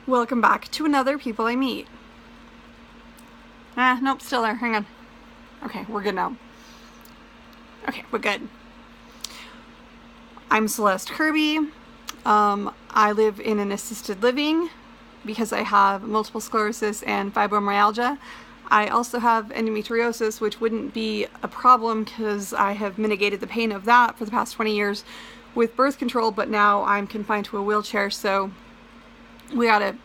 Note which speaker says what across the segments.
Speaker 1: Welcome back to another People I Meet. Nope, still there. Hang on. Okay, we're good now. Okay, we're good. I'm Celeste Kirby. I live in an assisted living because I have multiple sclerosis and fibromyalgia. I also have endometriosis, which wouldn't be a problem because I have mitigated the pain of that for the past 20 years with birth control, but now I'm confined to a wheelchair, so we gotta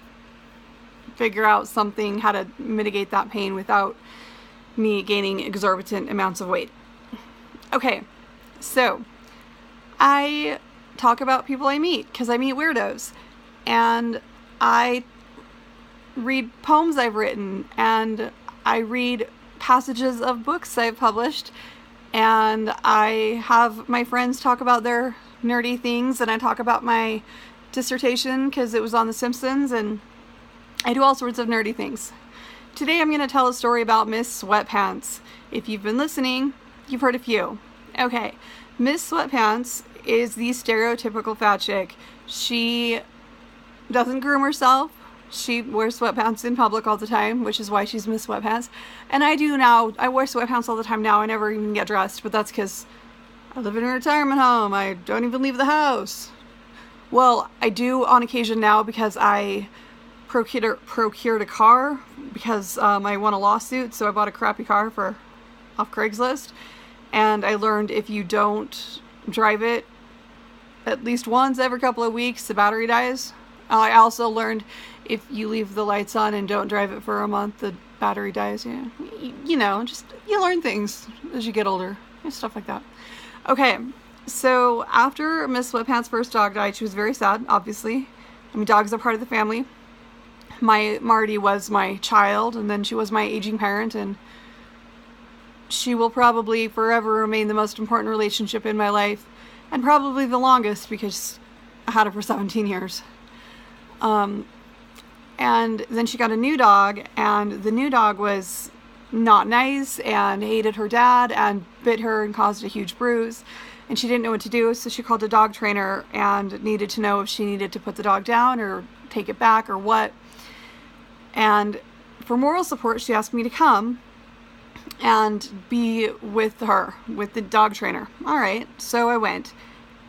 Speaker 1: figure out something, how to mitigate that pain without me gaining exorbitant amounts of weight. Okay, so I talk about people I meet because I meet weirdos, and I read poems I've written, and I read passages of books I've published, and I have my friends talk about their nerdy things, and I talk about my dissertation because it was on The Simpsons, and I do all sorts of nerdy things. Today I'm going to tell a story about Miss Sweatpants. If you've been listening, you've heard a few. Okay, Miss Sweatpants is the stereotypical fat chick. She doesn't groom herself. She wears sweatpants in public all the time, which is why she's Miss Sweatpants. And I do now. I wear sweatpants all the time now. I never even get dressed, but that's because I live in a retirement home. I don't even leave the house. Well, I do on occasion now because I procured a car because I won a lawsuit, so I bought a crappy car off Craigslist, and I learned if you don't drive it at least once every couple of weeks, the battery dies. I also learned if you leave the lights on and don't drive it for a month, the battery dies. Yeah, you know, just you learn things as you get older, stuff like that. Okay, so after Miss Sweatpants' first dog died, she was very sad, obviously. I mean, dogs are part of the family. My Marty was my child, and then she was my aging parent, and she will probably forever remain the most important relationship in my life, and probably the longest because I had her for 17 years. And then she got a new dog, and the new dog was not nice and hated her dad and bit her and caused a huge bruise, and she didn't know what to do, so she called a dog trainer and needed to know if she needed to put the dog down or take it back or what. And for moral support, she asked me to come and be with her, with the dog trainer. All right, so I went.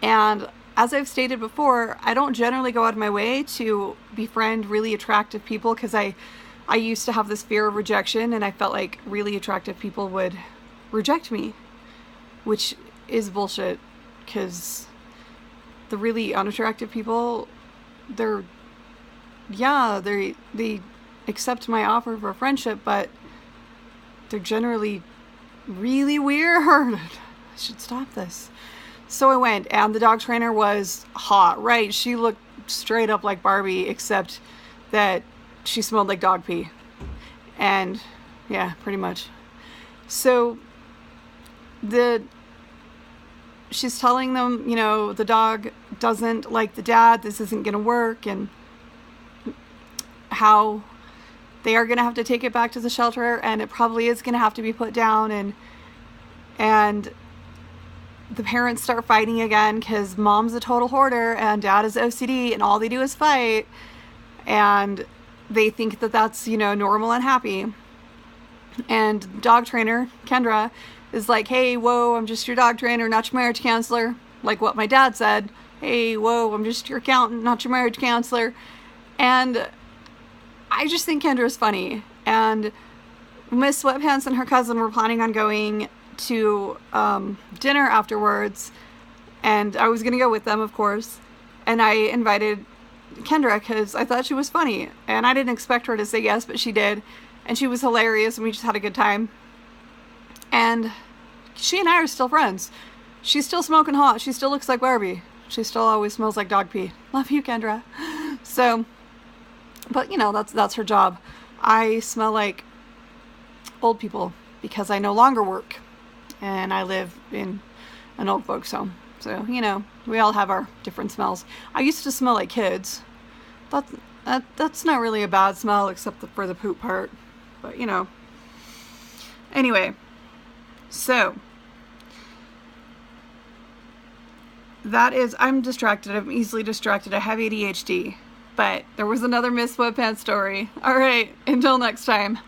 Speaker 1: And as I've stated before, I don't generally go out of my way to befriend really attractive people because I used to have this fear of rejection, and I felt like really attractive people would reject me, which is bullshit because the really unattractive people, they accept my offer for friendship, but they're generally really weird. I should stop this. So I went, and the dog trainer was hot, right? She looked straight up like Barbie, except that she smelled like dog pee. And yeah, pretty much. So she's telling them, you know, the dog doesn't like the dad, this isn't gonna work, and how they are going to have to take it back to the shelter, and it probably is going to have to be put down, and the parents start fighting again because mom's a total hoarder and dad is OCD and all they do is fight, and they think that that's, you know, normal and happy. And dog trainer Kendra is like, hey, whoa, I'm just your dog trainer, not your marriage counselor, like what my dad said. Hey, whoa, I'm just your accountant, not your marriage counselor. And I just think Kendra's funny, and Miss Sweatpants and her cousin were planning on going to dinner afterwards, and I was going to go with them, of course, and I invited Kendra because I thought she was funny, and I didn't expect her to say yes, but she did, and she was hilarious, and we just had a good time, and she and I are still friends. She's still smoking hot, she still looks like Barbie, she still always smells like dog pee. Love you, Kendra. So, but you know, that's her job. I smell like old people because I no longer work and I live in an old folks home. So, you know, we all have our different smells. I used to smell like kids. That's not really a bad smell except for the poop part. But, you know. Anyway, so I'm distracted. I'm easily distracted. I have ADHD. But there was another Miss Sweatpants story. All right, until next time.